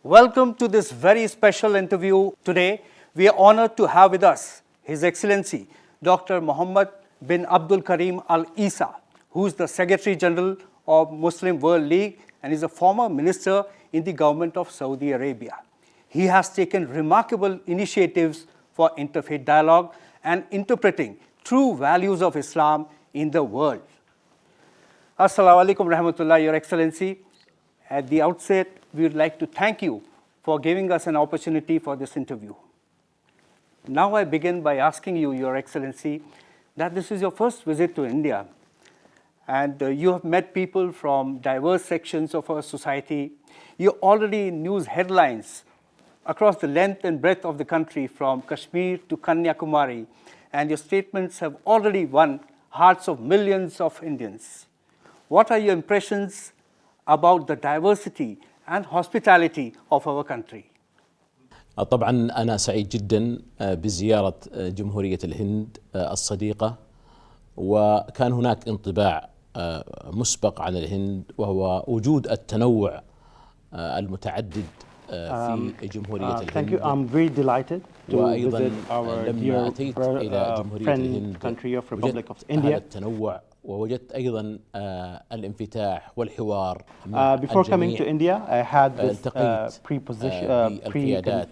Welcome to this very special interview today. We are honored to have with us His Excellency Dr. Mohammed bin Abdul Karim Al Isa, who is the Secretary General of Muslim World League and is a former minister in the government of Saudi Arabia. He has taken remarkable initiatives for interfaith dialogue and interpreting true values of Islam in the world. Assalamu alaikum rahmatullah, Your Excellency. At the outset, we would like to thank you for giving us an opportunity for this interview. Now I begin by asking you, Your Excellency, that this is your first visit to India, and you have met people from diverse sections of our society. You're already in news headlines across the length and breadth of the country, from Kashmir to Kanyakumari, and your statements have already won hearts of millions of Indians. What are your impressions about the diversity and hospitality of our country? طبعا أنا سعيد جدا بزيارة جمهورية الهند الصديقة، وكان هناك انطباع مسبق عن الهند وهو وجود التنوع المتعدد في جمهورية الهند. Thank you. I'm very delighted to visit our لما dear أتيت إلى جمهورية friend الهند country of Republic of وجدت هذا India. التنوع، ووجدت أيضا الانفتاح والحوار. Before coming to India, I had this بالقيادات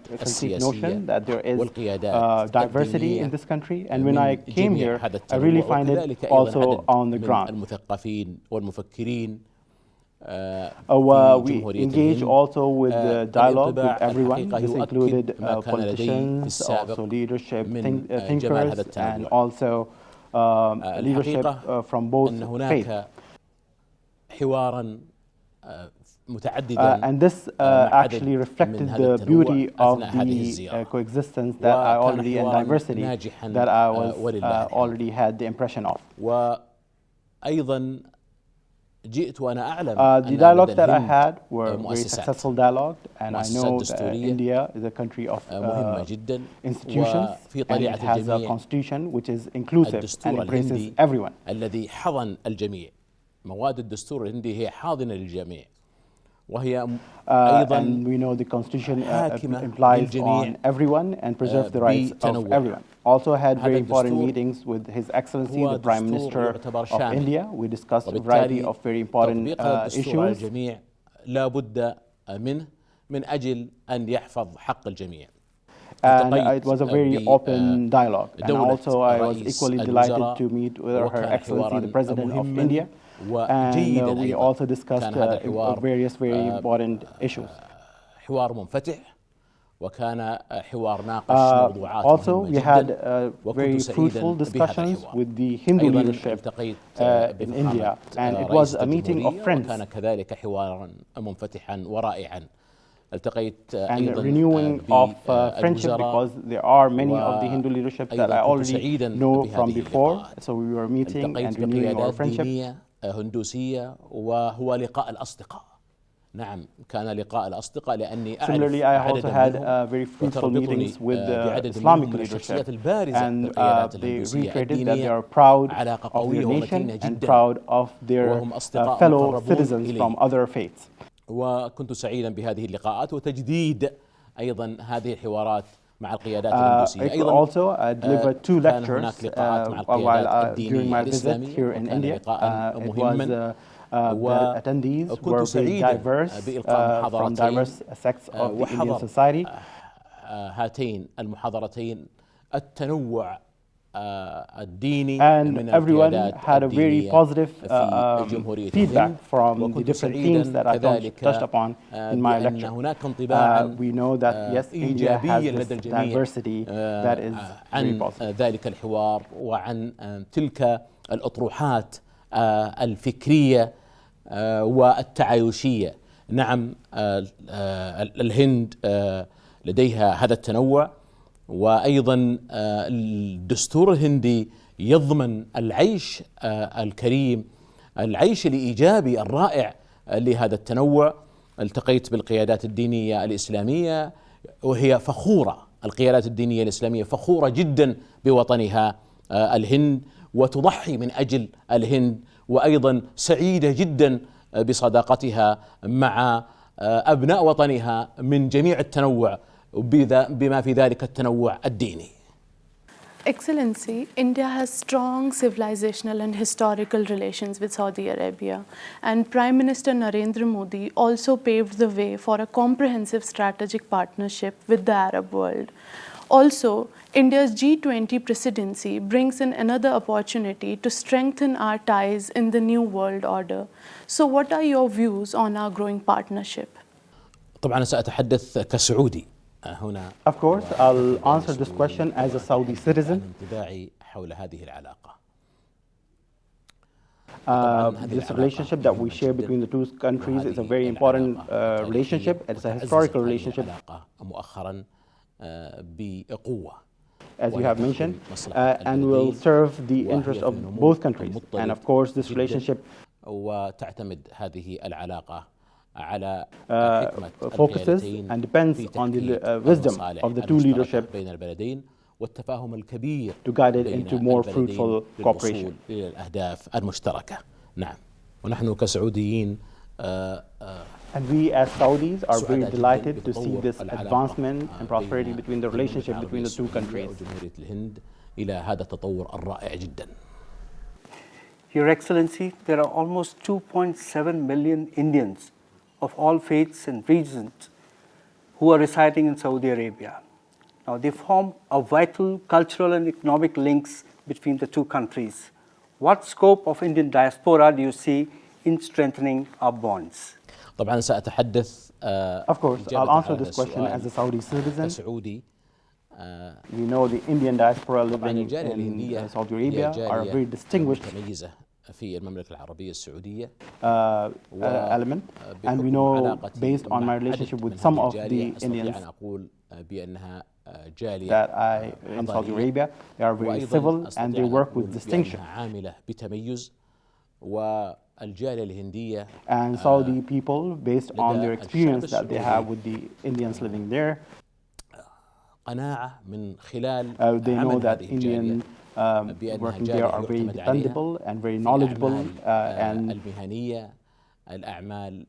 preconceived notion that there is والقيادات diversity in this country, and when من I came جميع here, هذا I really التنوع، find it وكذلك أيضاً also عدد on the من ground. المثقفين والمفكرين We جمهورية engage الهند. also with the dialogue with الانطباع everyone. الحقيقة This يؤكد included ما كان لدي في politicians, السابق also leadership من جمال thinkers, هذا and التنوع. also leadership الحقيقة from both أن faiths. هناك حوارا متعددا And this actually reflected the beauty of the coexistence that I already and diversity that I was already had the impression of. وأيضا جئت وأنا أعلم The dialogues that I had were very successful dialogue, and I know that دستورية India is a country of مهمة جدا، institutions, وفي and طليعة it has a الجميع constitution which is inclusive and الدستور embraces الهندي everyone. الذي حضن الجميع. مواد الدستور الهندي هي حاضنة للجميع، وهي أيضا And we know the constitution حاكمة implies للجميع on everyone and preserves the rights of بتنوع. everyone. Also had very هذا important الدستور meetings with His Excellency هو the Prime دستور Minister يعتبر of شامل. India. We discussed a variety وبالتالي of very important تطبيق هذا الدستور على issues. الجميع لا بد منه من أجل أن يحفظ حق الجميع. And it was a very open dialogue. And also I was equally delighted to meet with Her Excellency the President of India. And we also discussed various very important issues. حوار منفتح، وكان حوار ناقش موضوعات Also, مهمة we جدا، had وكنت very سعيدا fruitful بهذا discussions الحوار. with the Hindu أيضا leadership التقيت in India, and it was a meeting of friends. وكان كذلك حوارا منفتحا ورائعا. التقيت And أيضا renewing of friendship, because there are many of the Hindu leadership that I already know from before. So we were meeting and renewing our friendship. دينية هندوسية، وهو لقاء الأصدقاء. نعم، كان لقاء الأصدقاء لأني أعرف Similarly, I also had very fruitful meetings with the Islamic leadership, and they reiterated that they are proud of their nation and proud of their fellow citizens from other faiths. وكنت سعيدا بهذه اللقاءات وتجديد أيضا هذه الحوارات مع القيادات الهندوسية. أيضا also I delivered two lectures while during my visit here in India. It was the attendees were very diverse from diverse sects of the Indian society. هاتين المحاضرتين التنوع الديني، and everyone had a very positive feedback from the different themes that I touched upon in my lecture. We know that yes, India has this diversity that is very positive. ذلك الحوار وعن تلك الأطروحات الفكرية والتعايشية. نعم، الهند لديها هذا التنوع، وأيضا الدستور الهندي يضمن العيش الكريم، العيش الإيجابي الرائع لهذا التنوع. التقيت بالقيادات الدينية الإسلامية وهي فخورة، القيادات الدينية الإسلامية فخورة جدا بوطنها الهند، وتضحي من أجل الهند، وأيضا سعيدة جدا بصداقتها مع أبناء وطنها من جميع التنوع بما في ذلك التنوع الديني. Excellency, India has strong civilizational and historical relations with Saudi Arabia, and Prime Minister Narendra Modi also paved the way for a comprehensive strategic partnership with the Arab world. Also, India's G20 presidency brings in another opportunity to strengthen our ties in the new world order. So what are your views on our growing partnership? طبعا سأتحدث كسعودي هنا. Of course, I'll answer this question as a Saudi citizen. انطباعي حول هذه العلاقة. This relationship that we share between the two countries is a very important relationship. It's a historical relationship, مؤخرا بقوة, as you have mentioned, and will serve the interests of both countries. And of course, this relationship وتعتمد هذه العلاقة على focuses and depends on the wisdom of the two leadership بين البلدين والتفاهم الكبير to guide it into more fruitful cooperation إلى الأهداف المشتركة. نعم, ونحن كسعوديين and we as Saudis are very delighted to see this advancement and prosperity between the relationship between the two countries. وجمهورية الهند إلى هذا التطور الرائع جدا. Your Excellency, there are almost 2.7 million Indians of all faiths and regions who are residing in Saudi Arabia. Now, they form a vital cultural and economic links between the two countries. What scope of Indian diaspora do you see in strengthening our bonds? طبعا سأتحدث. Of course, I'll answer this question as a Saudi citizen. كسعودي. We know the Indian diaspora living in Saudi Arabia are a very distinguished في المملكة العربية السعودية element, and we know based on my relationship with some of the Indians أقول بأنها جالية that I in Saudi Arabia, they are very civil and they work with distinction. عاملة بتميز, والجالية الهندية and Saudi people, based on their experience that they have with the Indians living there, قناعة من خلال they know that Indian working there are very dependable and very knowledgeable, and المهنية الأعمال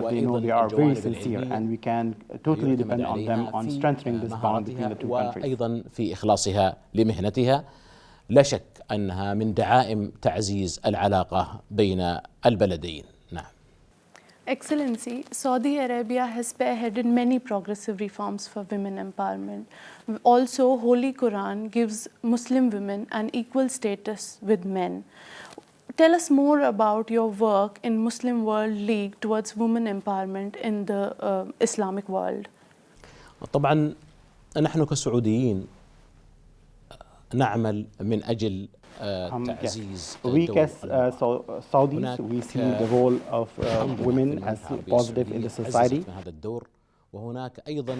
they know they are very sincere, and we can totally depend on them on strengthening this bond between the two countries. وأيضا في إخلاصها لمهنتها. لا شك أنها من دعائم تعزيز العلاقة بين البلدين. نعم. Excellency, Saudi Arabia has spearheaded many progressive reforms for women empowerment. Also, Holy Quran gives Muslim women an equal status with men. Tell us more about your work in Muslim World League towards women empowerment in the Islamic world. طبعا نحن كسعوديين نعمل من أجل تعزيز we as Saudis, we see the role of women as positive in the society. هذا الدور, وهناك أيضا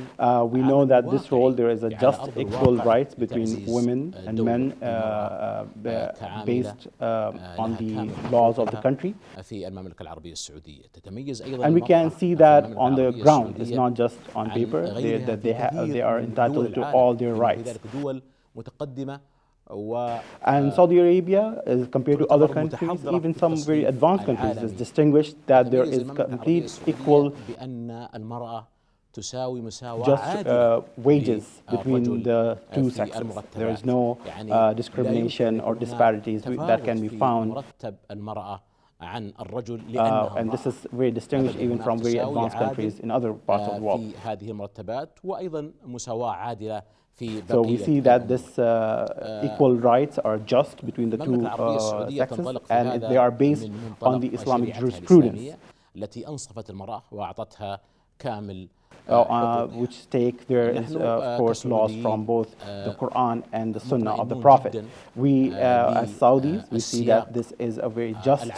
we know that this role there is a just equal rights between women and men based on the laws of the country. في المملكة العربية السعودية تتميز أيضا, and we can see that on the ground. It's not just on paper. They are entitled to all their rights. دول متقدمة And Saudi Arabia, as compared to other countries, even some very advanced countries, is distinguished that there is complete equal just wages between the two sexes. There is no discrimination or disparities that can be found. And this is very distinguished even from very advanced countries in other parts of the world. So we see that this equal rights are just between the two sexes, and they are based on the Islamic jurisprudence, which take there is of course laws from both the Quran and the Sunnah of the Prophet. We as Saudis, we see that this is a very just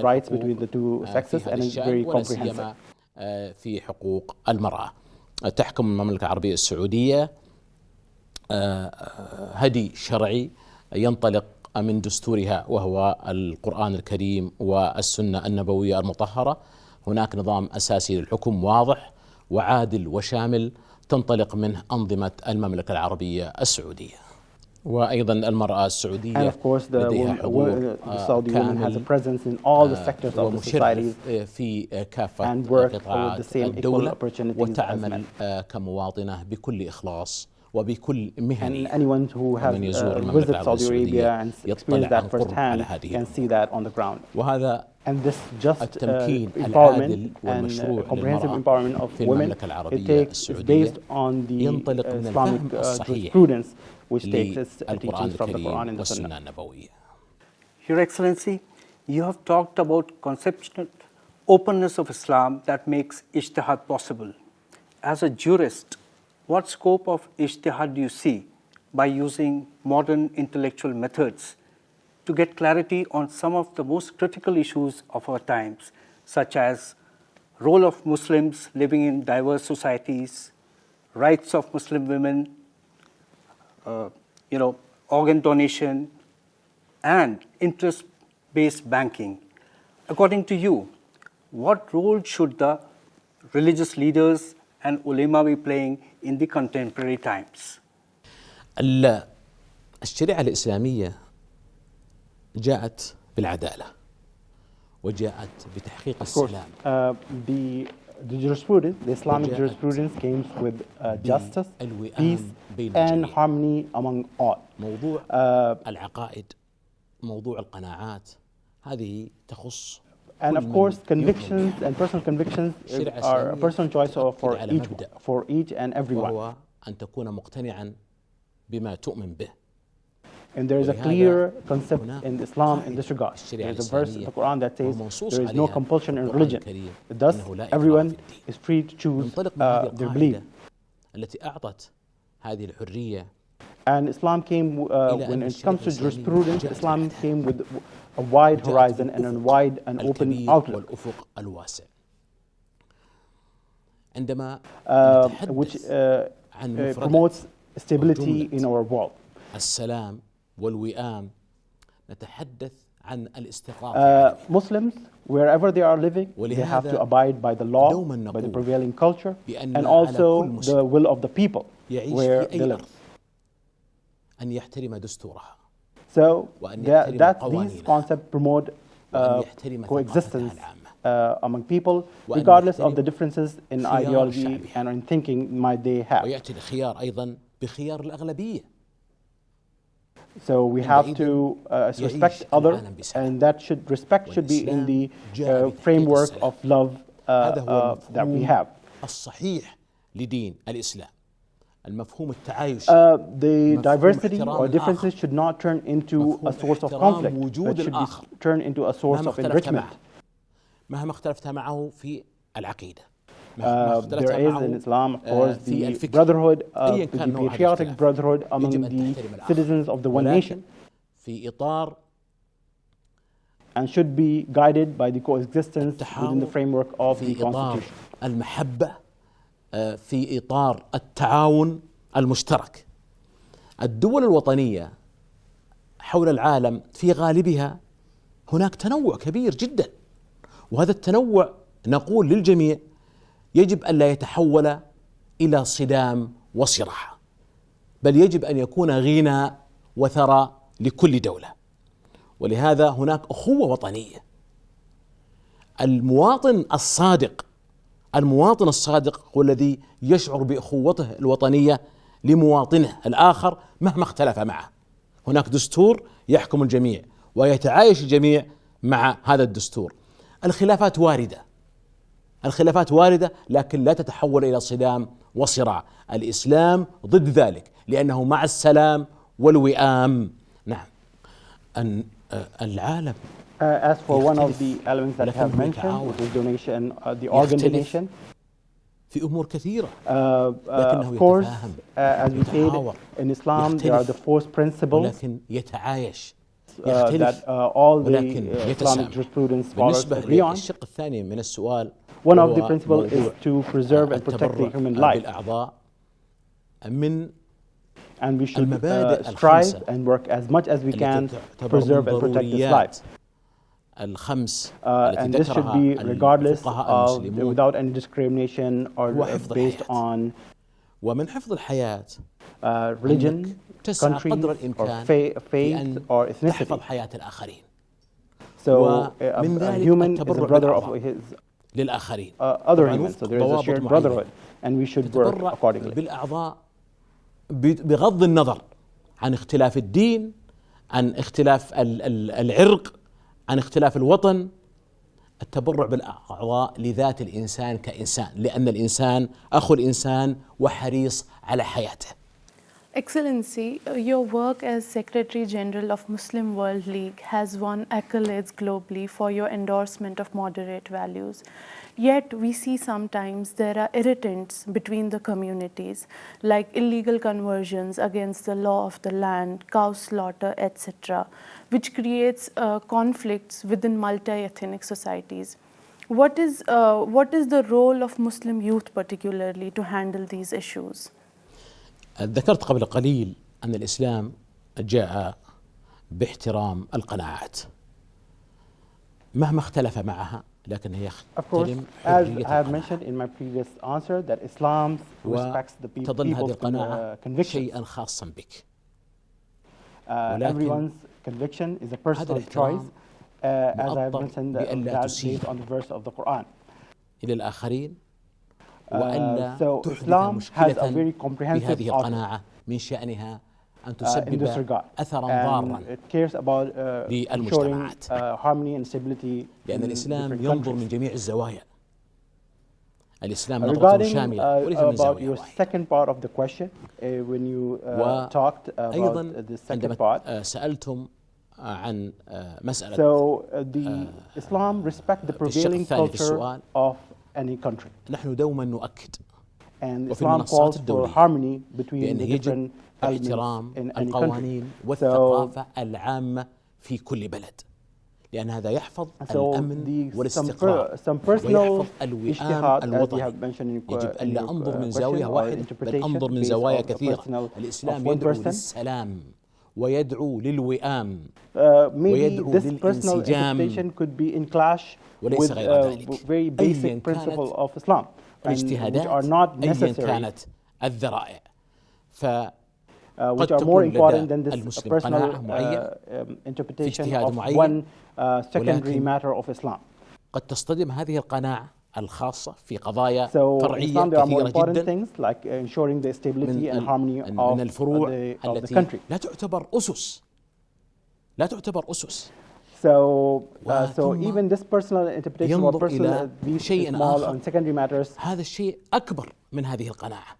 rights between the two sexes, and is very comprehensive. في حقوق المرأة. تحكم المملكة العربية السعودية هدي شرعي ينطلق من دستورها وهو القرآن الكريم والسنة النبوية المطهرة. هناك نظام أساسي للحكم واضح وعادل وشامل تنطلق منه أنظمة المملكة العربية السعودية. وأيضا المرأة السعودية And of course the Saudi woman has a presence in all the sectors of the society في كافة and work with قطاعات the same equal الدولة opportunities as وتعمل men. كمواطنة بكل إخلاص وبكل مهنية. And anyone who has ومن يزور المملكة visited العربية Saudi Arabia and السعودية experienced يطلع عن that قرب على firsthand هذه can الأمور. see that on the ground. وهذا And this just التمكين empowerment العادل and والمشروع comprehensive للمرأة empowerment of في women, المملكة it العربية takes is السعودية based on the ينطلق من الفهم Islamic الصحيح jurisprudence which takes its للقرآن teachings from the Quran الكريم and the والسنة Sunnah. النبوية. Your Excellency, you have talked about conceptual openness of Islam that makes ijtihad possible. As a jurist, what scope of ijtihad do you see by using modern intellectual methods to get clarity on some of the most critical issues of our times, such as role of Muslims living in diverse societies, rights of Muslim women, organ donation, and interest-based banking. According to you, what role should the religious leaders and ulema be playing in the contemporary times? الشريعة الإسلامية جاءت بالعدالة وجاءت بتحقيق السلام. The jurisprudence, the Islamic jurisprudence came with justice, peace, and harmony among all. موضوع العقائد، موضوع القناعات، هذه تخص. And of course, convictions and personal convictions are a personal choice for each and everyone. وهو أن تكون مقتنعا بما تؤمن به. And there is a clear concept in Islam in this regard. There is a verse in the Quran that says there is no compulsion in religion. Thus, everyone is free to choose their belief. التي أعطت هذه الحرية. And Islam came, when it comes to jurisprudence, Islam came with a wide horizon and a wide and open outlook. والأفق الواسع. عندما which promotes stability in our world. السلام والوئام نتحدث عن الاستقامة. Muslims, wherever they are living, they have to abide by the law, by the prevailing culture, and also the will of the people where they live. أن يحترم دستورها. So these concepts promote coexistence among people, regardless of the differences in ideology and in thinking might they have. ويأتي الخيار أيضا بخيار الأغلبية. So we have to respect others, and that respect should be in the framework of love that we have. الصحيح لدين الإسلام. المفهوم التعايش. The diversity or differences should not turn into a source of conflict, but should be turned into a source of enrichment. مهما اختلفت معه في العقيدة. There is in Islam, of course, the brotherhood, the patriotic brotherhood among the citizens of the one nation, في إطار and should be guided by the coexistence within the framework of the constitution. المحبة في إطار التعاون المشترك. الدول الوطنية حول العالم في غالبها هناك تنوع كبير جدا، وهذا التنوع نقول للجميع يجب أن لا يتحول إلى صدام وصراع، بل يجب أن يكون غنى وثراء لكل دولة. ولهذا هناك أخوة وطنية. المواطن الصادق هو الذي يشعر بأخوته الوطنية لمواطنه الآخر مهما اختلف معه. هناك دستور يحكم الجميع ويتعايش الجميع مع هذا الدستور. الخلافات واردة لكن لا تتحول إلى صدام وصراع. الإسلام ضد ذلك لأنه مع السلام والوئام. نعم. العالم As for one of the elements that I have mentioned, which is donation, the organ donation, في أمور كثيرة. of course, as we said, in Islam there are the four principles ولكن يتعايش that all the Islamic jurisprudence scholars agree on. الشق الثاني من السؤال One of the principles is to preserve and protect the human life. بالأعضاء من And we should strive and work as much as we can to preserve and protect this life. الخمس and this should be regardless of, without any discrimination or based on ومن حفظ الحياة religion, تسعى قدر countries, or الإمكان faith, بأن or تحفظ ethnicity. حياة الآخرين. So a ذلك human is a التبرع brother of بالأعضاء his للآخرين. other طبعاً humans. وفق So there is a ضوابط shared معينة. brotherhood, and we should work تتبرع accordingly. بالأعضاء بغض النظر عن اختلاف الدين، عن اختلاف العرق، عن اختلاف الوطن. التبرع بالأعضاء لذات الإنسان كإنسان، لأن الإنسان أخو الإنسان وحريص على حياته. Excellency, your work as Secretary General of Muslim World League has won accolades globally for your endorsement of moderate values. Yet we see sometimes there are irritants between the communities, like illegal conversions against the law of the land, cow slaughter, etc., which creates conflicts within multi-ethnic societies. What is the role of Muslim youth particularly to handle these issues? ذكرت قبل قليل أن الإسلام جاء باحترام القناعات مهما اختلف معها، لكن هي يحترم حرية as I have mentioned in my previous answer, that Islam respects the وتظل هذه people's القناعة convictions. شيئا خاصا بك. Everyone's conviction is a personal choice, as I have mentioned that based on the verse of the Quran. إلى الآخرين، وألا So تحدث Islam has a مشكلة very comprehensive بهذه outlook القناعة من شأنها أن in تسبب this regard, أثرا ضارا and it cares about ensuring للمجتمعات. harmony and stability لأن in الإسلام different ينظر countries. من جميع الزوايا. الإسلام نظرة Regarding شاملة وليس من about زاوية your واحدة. second part of the question, when you talked أيضا about the second عندما part, سألتم عن مسألة so the Islam respect the prevailing الثاني في culture السؤال. of any country, نحن دوما نؤكد and وفي Islam المنصات calls for الدولية harmony between بأن the يجب different elements احترام in any country. القوانين So والثقافة العامة في كل بلد، لأن هذا يحفظ الأمن والاستقرار some personal ويحفظ الوئام ijtihad, as you الوطني. have mentioned in يجب أن لا your أنظر من question زاوية or واحدة، بل interpretation أنظر من based زوايا on the كثيرة. personal الإسلام of one يدعو person. للسلام ويدعو للوئام Maybe ويدعو this personal للانسجام interpretation could be in clash وليس with غير ذلك. very basic principle of Islam, and which الاجتهادات are not أيا necessary, كانت الذرائع. which are more تكون important لدى than this المسلم personal قناعة معينة interpretation اجتهاد of معين، one secondary ولكن matter of Islam. قد تصطدم هذه القناعة الخاصة في قضايا So in فرعية Islam there are more كثيرة important جدا things like ensuring the stability and harmony من الفروع of the التي country. لا تعتبر أسس، لا تعتبر أسس. So even this personal interpretation or ينظر personal إلى these شيء small آخر. and secondary matters هذا الشيء أكبر من هذه القناعة،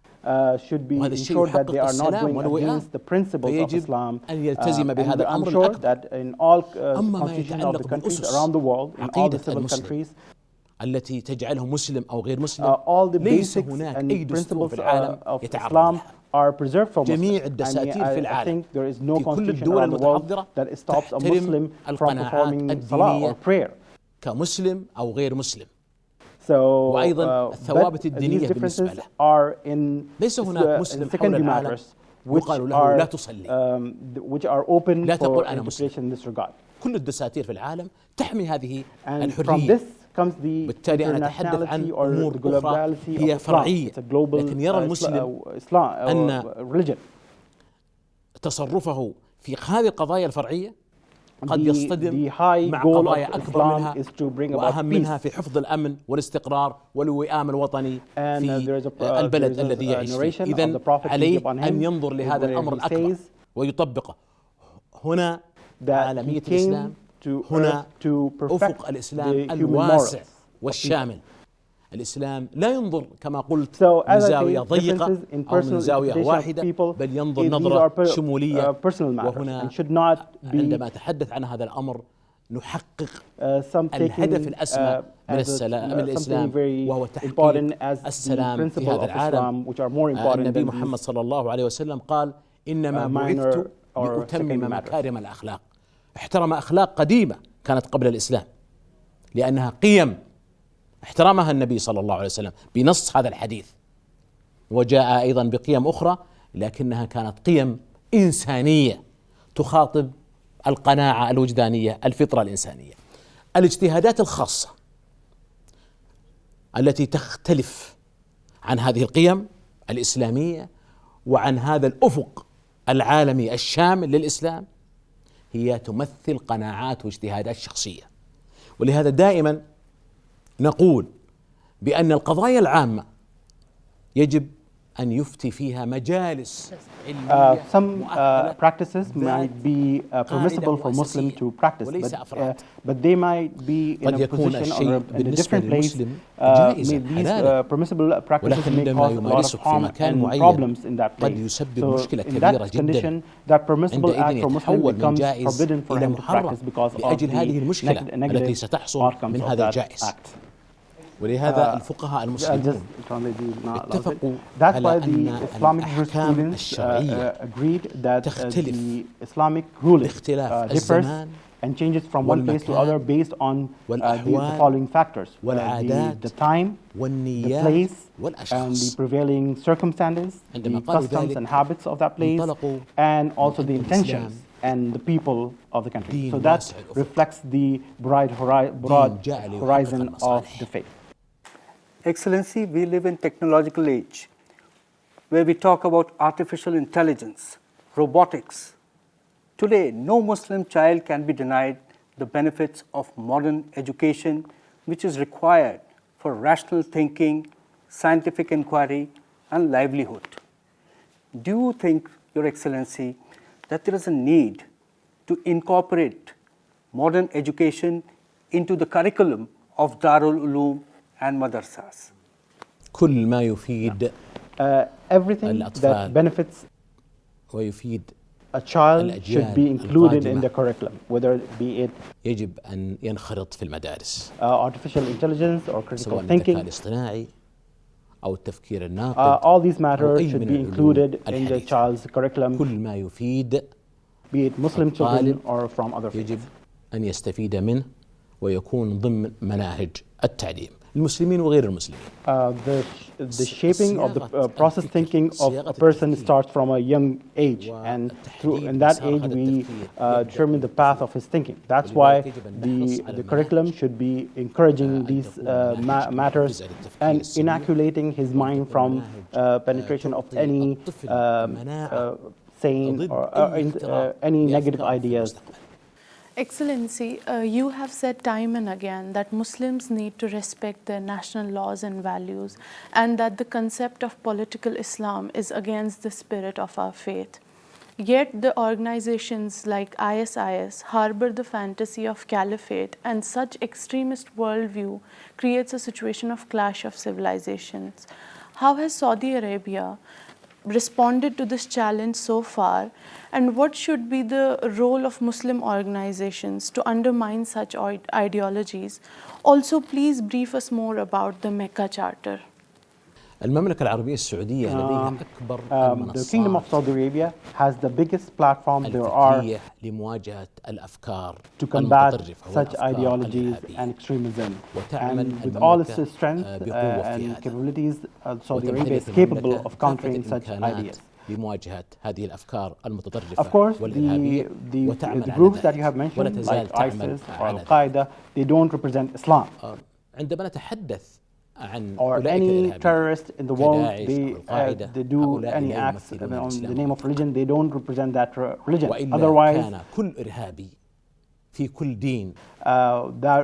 should be وهذا الشيء ensured that يحقق they are not السلام going والوئام. against the principles of فيجب Islam. أن يلتزم بهذا And I'm الأمر sure الأكبر. that in all أما ما constitutions of the يتعلق countries بالأسس around the world, in all the عقيدة civil المسلم countries, التي تجعله مسلم أو غير مسلم، all the ليس basics هناك أي and دستور principles في العالم of يتعرض Islam لها. are preserved for جميع Muslims. الدساتير في I العالم think there is no في كل constitution الدول around the world المتحضرة that stops a تحترم Muslim from القناعات performing salah or الدينية prayer. كمسلم أو غير مسلم. So, وأيضا الثوابت but الدينية these بالنسبة differences له. are in ليس هناك مسلم حول secondary العالم matters which يقال له لا are تصلي. which are open لا for تقول أنا مسلم. interpretation in this regard. كل الدساتير في العالم تحمي هذه And from الحرية. this comes the بالتالي أنا أتحدث عن internationality or أمور the أخرى globality هي of Islam. فرعية، It's a global لكن يرى المسلم Islam أن religion. تصرفه في هذه القضايا الفرعية قد The يصطدم high مع goal قضايا of أكبر Islam منها is to bring about وأهم منها peace. في حفظ الأمن والاستقرار والوئام الوطني And في there is البلد there is الذي يعيش فيه. narration of إذن the Prophet عليه upon him أن ينظر لهذا where الأمر he الأكبر says ويطبقه. هنا that عالمية he الإسلام، came to هنا earth to perfect أفق الإسلام the human الواسع morals. والشامل. الإسلام لا ينظر كما قلت So, من as I زاوية say, ضيقة differences in أو من personal زاوية interpretation of واحدة، people, بل ينظر these نظرة are شمولية. personal matters وهنا and should not be عندما أتحدث عن هذا الأمر نحقق some الهدف taken الأسمى من as السلام من something الإسلام، very وهو تحقيق important as the السلام في principle هذا of العالم. Islam, which are more important النبي than محمد these صلى الله عليه وسلم قال: إنما minor بعثت or لأتمم secondary matters. مكارم الأخلاق. احترم أخلاق قديمة كانت قبل الإسلام لأنها قيم احترمها النبي صلى الله عليه وسلم بنص هذا الحديث، وجاء أيضا بقيم أخرى لكنها كانت قيم إنسانية تخاطب القناعة الوجدانية، الفطرة الإنسانية. الاجتهادات الخاصة التي تختلف عن هذه القيم الإسلامية وعن هذا الأفق العالمي الشامل للإسلام هي تمثل قناعات واجتهادات شخصية. ولهذا دائما نقول بأن القضايا العامة يجب أن يفتي فيها مجالس علمية some practices might be permissible for Muslims to practice, but they might be in a position or in a different place. These permissible practices may cause a lot of harm and problems in that place. So in that condition, that permissible act for Muslims becomes forbidden for him to practice because of the negative outcomes of that act. ولهذا الفقهاء المسلمون اتفقوا على أن الأحكام الشرعية تختلف باختلاف الزمان and changes from one place to other based on the following factors: the time, the place, and the prevailing circumstances, the customs and habits of that place, and also the intentions and the people of the country. So that reflects the broad horizon of the faith. Excellency, we live in technological age where we talk about artificial intelligence, robotics. Today, no Muslim child can be denied the benefits of modern education, which is required for rational thinking, scientific inquiry, and livelihood. Do you think, Your Excellency, that there is a need to incorporate modern education into the curriculum of Darul Uloom and madrasas? كل ما يفيد everything that benefits ويفيد a child should be included in the curriculum, whether it be it يجب أن ينخرط في المدارس artificial intelligence or critical thinking, الذكاء الاصطناعي أو التفكير الناقد. all these matters should be included in the child's curriculum, كل ما يفيد be it Muslim children or from other faiths. يجب أن يستفيد منه ويكون ضمن مناهج التعليم المسلمين وغير المسلمين. The shaping of the process thinking of a person starts from a young age, and in that age we determine the path of his thinking. That's why the curriculum should be encouraging these matters and inoculating his mind from penetration of any sane or any negative ideas. Excellency, you have said time and again that Muslims need to respect their national laws and values, and that the concept of political Islam is against the spirit of our faith. Yet the organizations like ISIS harbor the fantasy of caliphate, and such extremist worldview creates a situation of clash of civilizations. How has Saudi Arabia responded to this challenge so far, and what should be the role of Muslim organizations to undermine such ideologies? Also, please brief us more about the Mecca Charter. المملكة العربية السعودية لديها أكبر The Kingdom of Saudi Arabia has the biggest platform there are لمواجهة الأفكار to combat such ideologies and extremism. And with all its strength and capabilities, Saudi Arabia is capable of countering such ideas. لمواجهة هذه الأفكار المتطرفة Of course, the groups that you have mentioned, like ISIS or Al-Qaeda, they don't represent Islam. عندما نتحدث or any terrorist in the world, they do any acts in the name of religion, they don't represent that religion. Otherwise, كل إرهابي في كل دين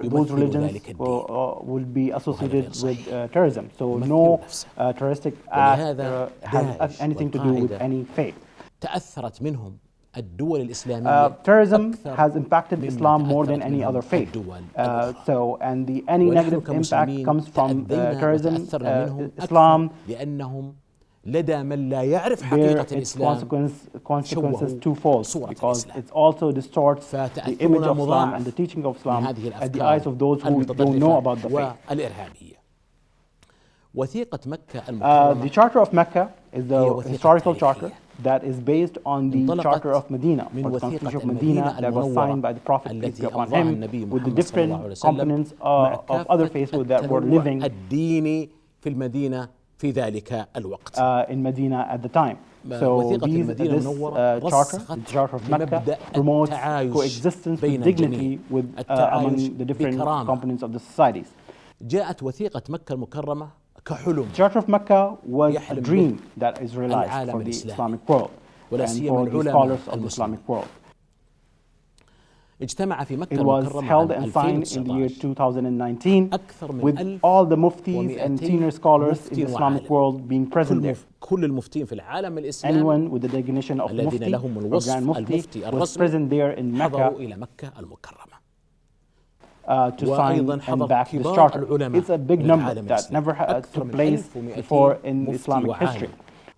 those religions will be associated with terrorism. So no terroristic act has anything to do with any faith. تأثرت منهم الدول الإسلامية. Terrorism has impacted Islam more than any other faith. And any negative impact comes from terrorism. Islam لأنهم لدى من لا يعرف حقيقة الإسلام consequences twofold, because it also distorts the image of Islam and the teaching of Islam at the eyes of those who don't know about the faith. الإرهابية. وثيقة مكة المكرمة. The Charter of Mecca is the historical charter that is based on the Charter of Medina, or the Constitution of Medina, that was signed by the Prophet peace be upon him, with the different components of other faiths that were living الديني في المدينة في ذلك الوقت. In Medina at the time. So this charter, the Charter of Mecca, promotes coexistence with dignity among the different components of the societies. جاءت وثيقة مكة المكرمة كحلم The Charter of Mecca was a يحلم dream that is realized العالم for the الإسلامي. Islamic world ولا and سيما for the العلماء scholars of the المسلمين. Islamic world. اجتمع في مكة It was المكرمة held عام and signed in the year 2019 2019 أكثر من with all the muftis and 1200 senior scholars in مفتي the Islamic وعالم. world being present there. كل المفتين في العالم الإسلامي Anyone with the designation of الذين mufti لهم or الوصف grand mufti المفتي was الرسمي present there in حضروا Mecca إلى مكة المكرمة. to sign وأيضا and حضر back this كبار charter. العلماء It's a big من number العالم that الإسلامي. never أكثر took من place 1200 before in مفتي Islamic وعالم. history.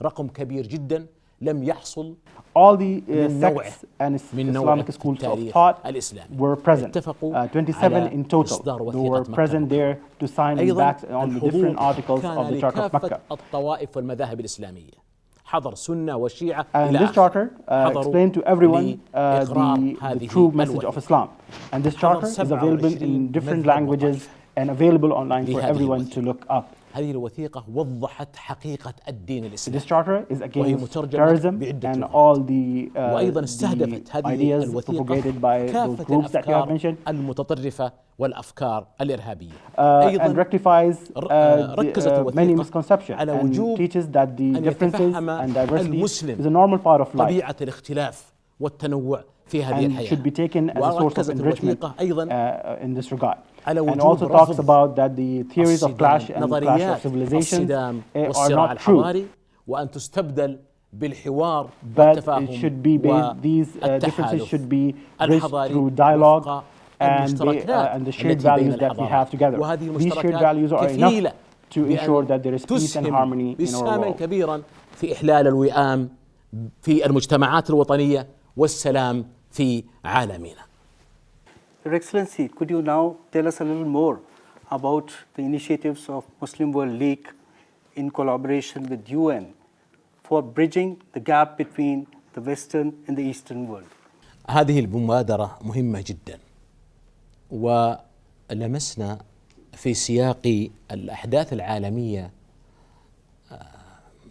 رقم كبير جدا لم يحصل All the من نوعه sects and من نوعه Islamic في schools of التاريخ thought الإسلامي. were present. اتفقوا 27 على in total. إصدار They وثيقة were مكة present there to sign and أيضا back on the different الحضور articles كان of the Charter of لكافة Mecca. الطوائف والمذاهب الإسلامية. حضر سنة وشيعة And إلى this آخره. charter حضروا explained to everyone لإقرار the هذه true message of الوثيقة. Islam. And this charter is available in different languages and available online for everyone to look up. هذه الوثيقة وضحت حقيقة الدين This الإسلامي. charter is against مترجمة terrorism بعدة and لغات. all the وأيضا استهدفت هذه ideas الوثيقة propagated by those كافة groups that you have الأفكار mentioned المتطرفة والأفكار الإرهابية. and أيضا rectifies ركزت many الوثيقة misconceptions على and وجوب teaches that the أن differences يتفهم and diversity المسلم is a normal part of life طبيعة الاختلاف والتنوع في هذه and الحياة. should be taken as a source of وركزت enrichment الوثيقة أيضا in this regard. على And وجوب also talks رفض about that the theories of clash and clash of نظريات civilizations الصدام are والصراع not true, الحضاري وأن تستبدل بالحوار but والتفاهم it should be based, these differences والتحالف should be bridged الحضاري through dialogue وفق and المشتركات the shared التي بين values that we الحضارات. have together. وهذه These shared المشتركات values are كفيلة enough to ensure that there is peace and تسهم harmony in our إسهاما world. كبيرا في إحلال الوئام في المجتمعات الوطنية والسلام في عالمنا. Your Excellency, could you now tell us a little more about the initiatives of Muslim World League in collaboration with UN for bridging the gap between the Western and the Eastern world? هذه المبادرة مهمة جدا ولمسنا في سياق الأحداث العالمية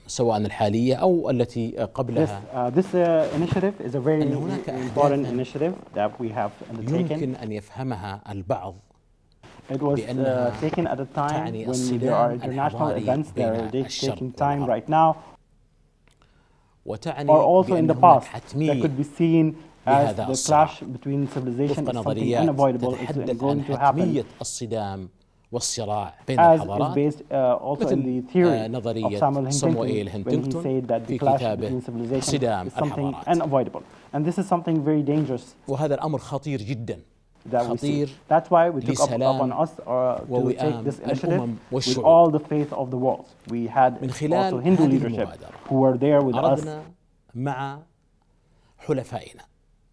سواء الحالية أو التي قبلها. This initiative is a very important initiative that we have undertaken. يمكن أن يفهمها البعض It was taken at a time when there are international events that are taking time right now, or also in the past that could be seen as the clash between civilization is something unavoidable. It's going to happen. الصدام والصراع بين As is الحضارات based also in the theory of نظرية Samuel صموئيل Huntington when he هنتنغتون said that the في clash كتابه between civilizations صدام is something الحضارات. unavoidable. And this is something very dangerous وهذا الأمر خطير جدا. that we see. خطير That's why we took لسلام upon us to take this initiative الأمم with والشعوب. all the faith of the world. We had من خلال also Hindu هذه leadership المبادرة who were there with us عرضنا مع حلفائنا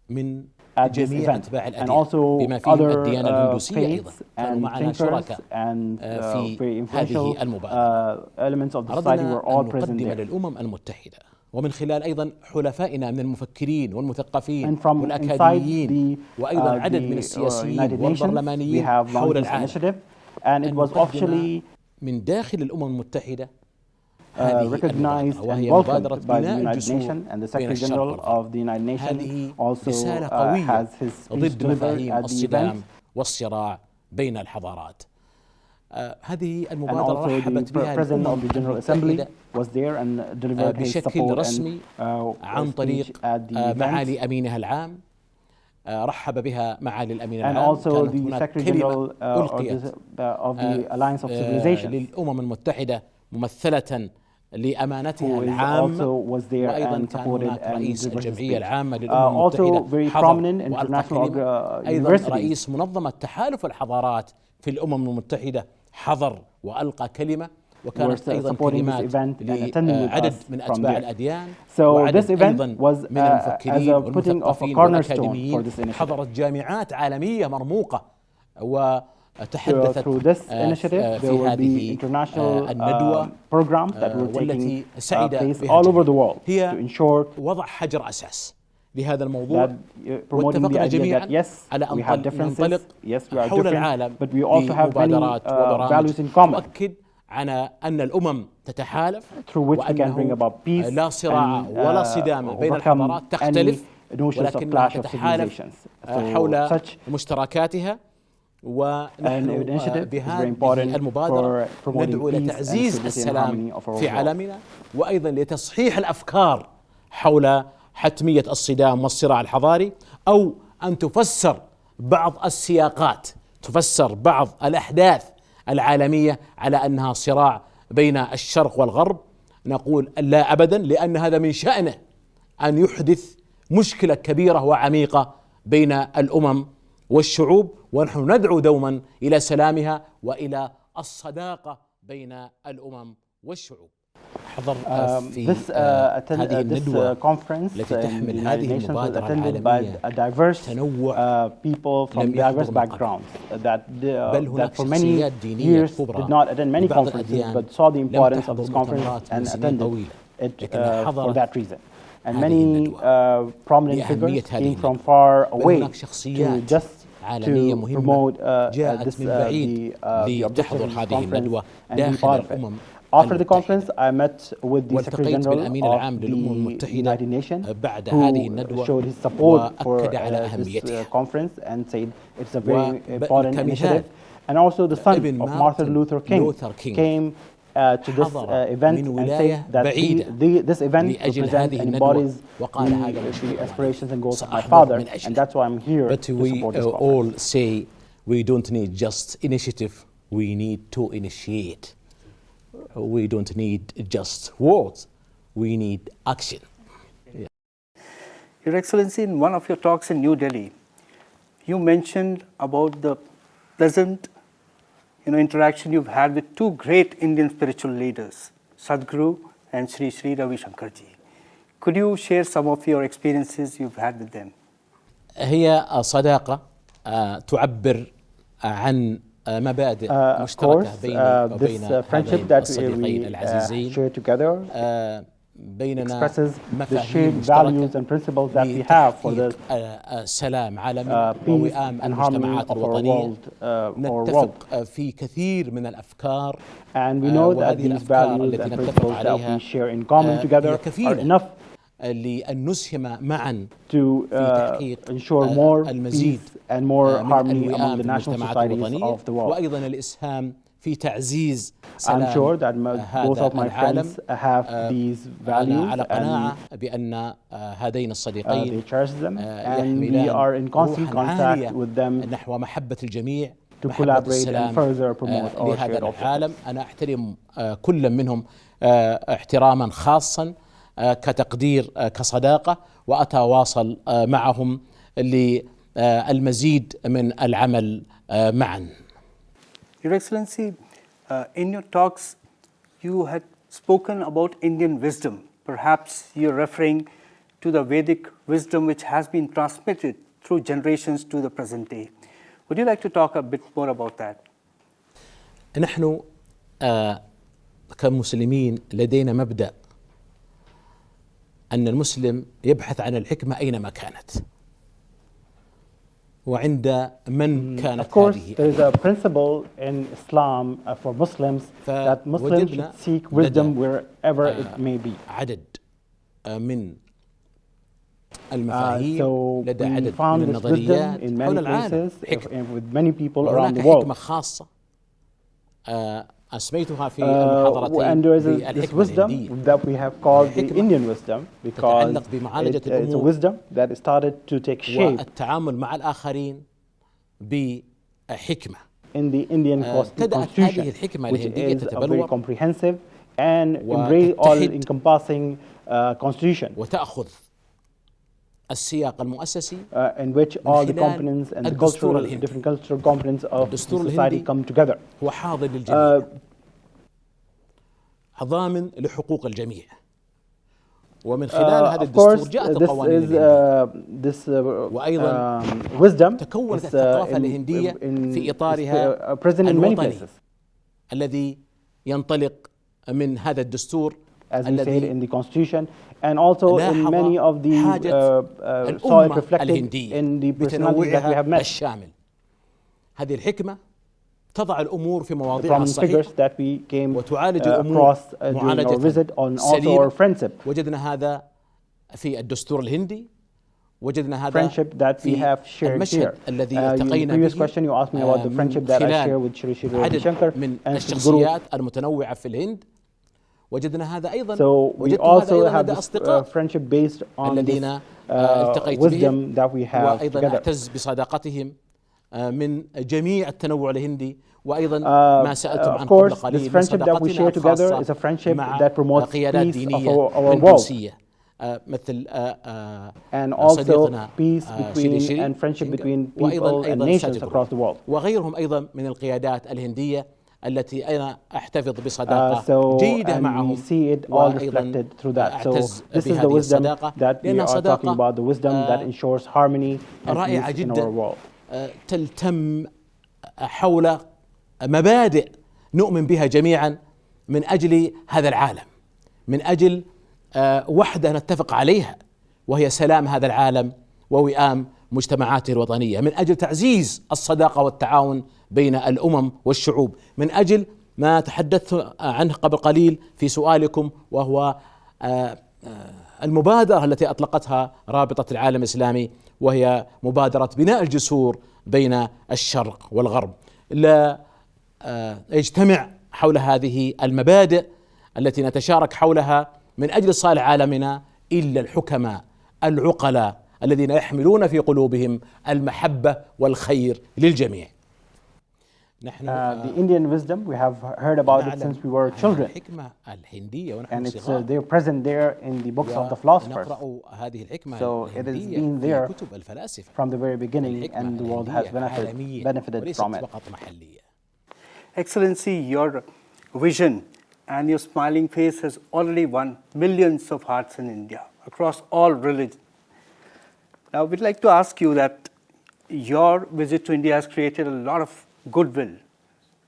من at this جميع event, أتباع and الأديان also بما فيهم الديانة other الهندوسية أيضا faiths كانوا and معنا thinkers شركاء and في very influential هذه المبادرة. elements of the society أردنا were all أن present نقدم there. للأمم المتحدة ومن خلال أيضا حلفائنا من المفكرين والمثقفين And from inside والأكاديميين وأيضا عدد من the السياسيين United Nations, we والبرلمانيين have حول launched this العالم initiative, and it أن was نقدم officially من داخل الأمم المتحدة هذه recognized المبادرة and وهي welcomed مبادرة by the بناء United الجسور Nations, and the بين Secretary الشرق General والغرب. of the United Nations هذه also رسالة قوية has his speech ضد delivered مفاهيم at the event. الصدام والصراع بين الحضارات. هذه And المبادرة also رحبت the بها President of الأمم the General Assembly المتحدة was there and delivered his بشكل support رسمي and عن speech طريق at the event. معالي أمينها العام. رحب بها معالي الأمين And العام. also كانت the هناك Secretary كلمة General ألقيت of the Alliance of Civilizations, للأمم المتحدة ممثلة لأمانتها who العامة. also was there وأيضا and كان supported هناك and رئيس delivered his الجمعية speech. العامة للأمم Also المتحدة very حضر prominent وألقى international كلمة. أيضا universities. رئيس منظمة تحالف الحضارات في الأمم المتحدة حضر وألقى كلمة. وكانت أيضا كلمات لعدد من أتباع الأديان وعدد أيضا من المفكرين والمثقفين والأكاديميين. initiative. حضرت جامعات عالمية مرموقة وتحدثت through this initiative, there will be international الندوة programs that will والتي taking سعد place بها all over the الجميع. world هي to ensure وضع حجر أساس لهذا الموضوع. that promoting the واتفقنا idea جميعا that yes, على we have أن differences, ننطلق yes, we are حول different, العالم but we also have many بمبادرات وبرامج values in common تؤكد على أن الأمم تتحالف through which we can bring وأنه about peace لا صراع and ولا صدام بين الحضارات تختلف notions of ولكنها clash of تتحالف civilizations. حول such مشتركاتها ونحن بهذه المبادرة ندعو لتعزيز السلام في عالمنا، وأيضا لتصحيح الأفكار حول حتمية الصدام والصراع الحضاري، أو أن تفسر بعض السياقات، تفسر بعض الأحداث العالمية على أنها صراع بين الشرق والغرب. نقول لا أبدا، لأن هذا من شأنه أن يحدث مشكلة كبيرة وعميقة بين الأمم والشعوب، ونحن ندعو دوما إلى سلامها وإلى الصداقة بين الأمم والشعوب. حضر في هذه الندوة التي تحمل هذه المبادرة العالمية تنوع لم يحضر من قبل، بل هناك شخصيات دينية كبرى ببعض الأديان لم تحضر مؤتمرات من سنين طويلة، لكنها حضرت هذه الندوة لأهمية هذه الندوة. بل هناك شخصيات عالمية مهمة جاءت من بعيد لتحضر هذه الندوة داخل الأمم. After the conference, I met with the Secretary General of the United Nations, who showed his support for this conference and said it's a very important initiative. And also the son of Martin Luther King came to this event and said that this event represents and embodies the aspirations and goals of my father, and that's why I'm here to support this conference. But we all say we don't need just initiative, we need to initiate. We don't need just words, we need action. Your Excellency, in one of your talks in New Delhi, you mentioned about the pleasant interaction you've had with two great Indian spiritual leaders, Sadhguru and Sri Sri Ravi Shankar Ji. Could you share some of your experiences you've had with them? هي صداقة تعبر عن مبادئ مشتركة بيني وبين هذين الصديقين العزيزين. بيننا مفاهيم مشتركة لتحقيق سلام عالمي ووئام المجتمعات الوطنية. نتفق في كثير من الأفكار، وهذه الأفكار التي نتفق عليها هي كفيلة لأن نسهم معا في تحقيق المزيد من الوئام في المجتمعات الوطنية، وأيضا الإسهام في تعزيز سلام هذا العالم. أنا على قناعة بأن هذين الصديقين يحملان روحا عالية نحو محبة الجميع، محبة السلام لهذا العالم. أنا أحترم كل منهم احتراما خاصا كتقدير كصداقة، وأتواصل معهم للمزيد من العمل معا. Your Excellency, in your talks you had spoken about Indian wisdom. Perhaps you're referring to the Vedic wisdom which has been transmitted through generations to the present day. Would you like to talk a bit more about that? نحن كمسلمين لدينا مبدأ أن المسلم يبحث عن الحكمة أينما كانت، وعند من كانت هذه. Of course, there is a principle in Islam for Muslims that Muslims should seek wisdom wherever it may be. عدد من المفاهيم، لدى عدد من النظريات حول العالم، with many people around the world. حكمة خاصة أسميتها في المحاضرتين and there is this wisdom that we have called the Indian wisdom because it's a wisdom that started to take shape والتعامل مع الآخرين بحكمة. in the Indian constitution, which is a very comprehensive and all-encompassing constitution, وتأخذ السياق المؤسسي in which all the components and the different cultural components of society come together. هو حاضر للجميع، ضامن لحقوق الجميع، ومن خلال هذا الدستور جاءت القوانين الهندية. وأيضا تكونت الثقافة الهندية في إطارها الوطني الذي ينطلق من هذا الدستور as we said in the constitution, and also in many of the saw it reflected in the personalities that we have met. الشامل. هذه الحكمة تضع الأمور في مواضعها الصحيحة وتعالج الأمور معالجة سليمة. وجدنا هذا في الدستور الهندي، وجدنا هذا friendship that we have shared here. الذي In the previous question you asked me about the friendship that I share with Shri Shri Ravi Shankar من and الشخصيات المتنوعة في الهند. وجدنا هذا أيضا. So we also have this friendship based on الذين this wisdom that we have وأيضا together. أعتز بصداقتهم من جميع التنوع الهندي. وأيضا ما سألتم عنه قبل قليل من صداقتنا الخاصة قيادات دينية من روسية مثل and also صديقنا peace between and friendship between people and nations across the world. وغيرهم أيضا من القيادات الهندية التي أنا أحتفظ بصداقة جيدة معهم. We see it all reflected through that. So this is the wisdom that we are talking about, the wisdom that ensures harmony and peace in our world. تلتم حول مبادئ نؤمن بها جميعا من أجل هذا العالم، من أجل وحدة نتفق عليها وهي سلام هذا العالم ووئام مجتمعاته الوطنية، من أجل تعزيز الصداقة والتعاون بين الأمم والشعوب، من أجل ما تحدثت عنه قبل قليل في سؤالكم وهو المبادرة التي أطلقتها رابطة العالم الإسلامي، وهي مبادرة بناء الجسور بين الشرق والغرب. لا يجتمع حول هذه المبادئ التي نتشارك حولها من أجل صالح عالمنا إلا الحكماء العقلاء الذين يحملون في قلوبهم المحبة والخير للجميع. The Indian wisdom, we have heard about it since we were children, and they're present there in the books of the philosophers. So it has been there from the very beginning, and the world has benefited from it. Excellency, your vision and your smiling face has already won millions of hearts in India across all religions. Now, we'd like to ask you that your visit to India has created a lot of goodwill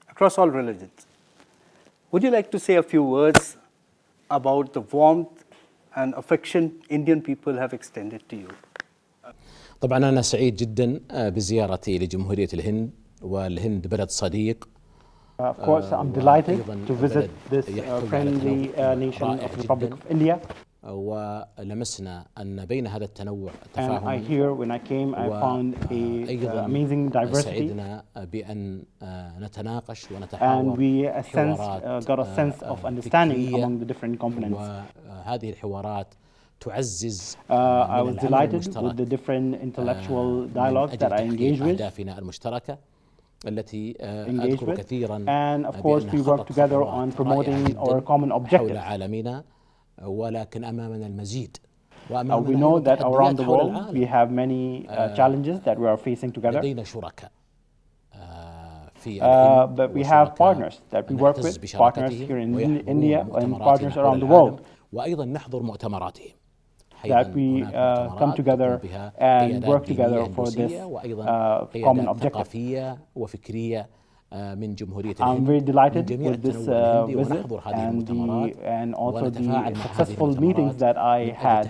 across all religions. Would you like to say a few words about the warmth and affection Indian people have extended to you? طبعا أنا سعيد جدا بزيارتي لجمهورية الهند، والهند بلد صديق. Of course, I'm delighted to visit this friendly nation of the Republic of India. ولمسنا أن بين هذا التنوع And I hear when I came, I found an amazing diversity. سعدنا بأن نتناقش ونتحاور. And we got a sense of understanding among the different components. وهذه الحوارات تعزز. I was delighted with the different intellectual dialogues that I engaged with. أهدافنا المشتركة التي أذكر كثيرا. And of course, we work together on promoting our common objectives. حول عالمنا، ولكن أمامنا المزيد. We know that around the world we have many challenges that we are facing together. لدينا شركاء في but we have partners that we work with, partners here in India and partners around the world. وأيضا نحضر مؤتمراتهم. That we come together and work together for this common objective. وفكرية من جمهورية I'm very delighted with this visit and also the successful meetings that I had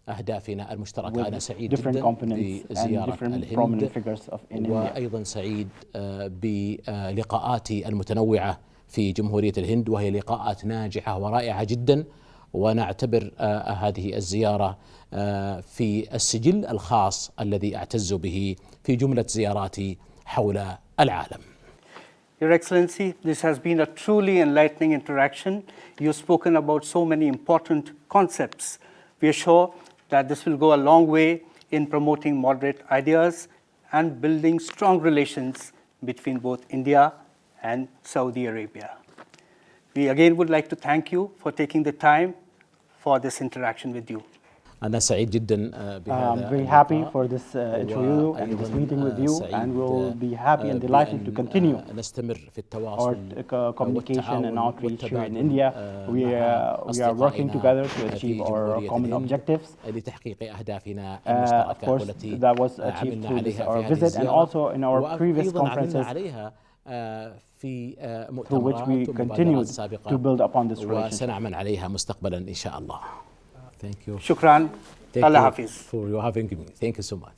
أهدافنا المشتركة. أنا سعيد different components and different prominent figures of India. وأيضا سعيد بلقاءاتي المتنوعة في جمهورية الهند، وهي لقاءات ناجحة ورائعة جدا، ونعتبر هذه الزيارة في السجل الخاص الذي أعتز به في جملة زياراتي حول العالم. Your Excellency, this has been a truly enlightening interaction. You've spoken about so many important concepts. We are sure that this will go a long way in promoting moderate ideas and building strong relations between both India and Saudi Arabia. We again would like to thank you for taking the time for this interaction with you. أنا سعيد جدا بهذا. I'm very happy for this interview and this meeting with you, and we'll be happy and delighted to continue نستمر في التواصل our communication and outreach here in India. We are working together to achieve our common objectives. لتحقيق أهدافنا Of course, that was achieved through our visit and also in our previous conferences, through which we continued to build upon this relationship. وسنعمل عليها مستقبلا إن شاء الله. Thank you. Shukran. Allah Hafiz. For you having me. Thank you so much.